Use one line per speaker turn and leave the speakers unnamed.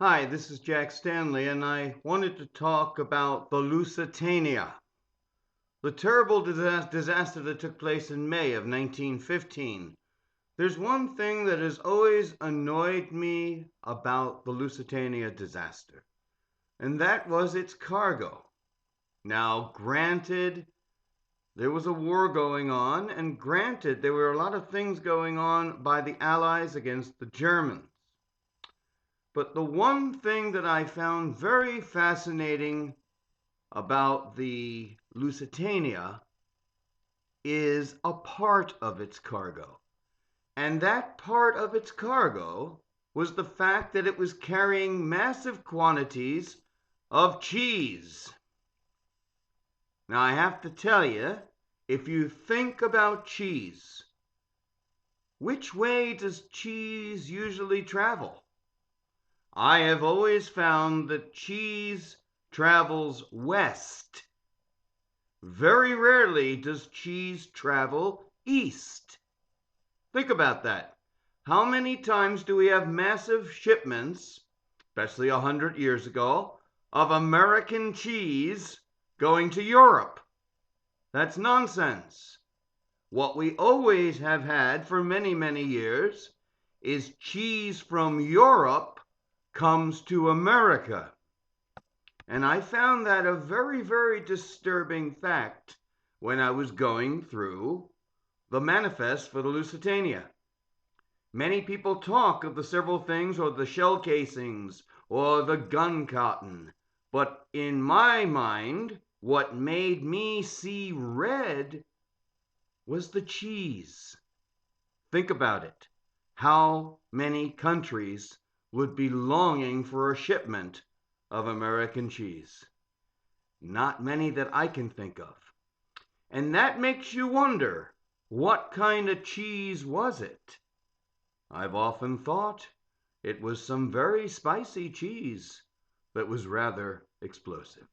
Hi, this is Jack Stanley, and I wanted to talk about the Lusitania, the terrible disaster that took place in May of 1915. There's one thing that has always annoyed me about the Lusitania disaster, and that was its cargo. Now, granted, there was a war going on, and granted, there were a lot of things going on by the Allies against the Germans. But the one thing that I found very fascinating about the Lusitania is a part of its cargo. And that part of its cargo was the fact that it was carrying massive quantities of cheese. Now, I have to tell you, if you think about cheese, which way does cheese usually travel? I have always found that cheese travels west. Very rarely does cheese travel east. Think about that. How many times do we have massive shipments, especially 100 years ago, of American cheese going to Europe? That's nonsense. What we always have had for many, many years is cheese from Europe comes to America. And I found that a very, very disturbing fact when I was going through the manifest for the Lusitania. Many people talk of the several things, or the shell casings, or the gun cotton. But in my mind, what made me see red was the cheese. Think about it. How many countries would be longing for a shipment of American cheese? Not many that I can think of. And that makes you wonder, what kind of cheese was it? I've often thought it was some very spicy cheese that was rather explosive.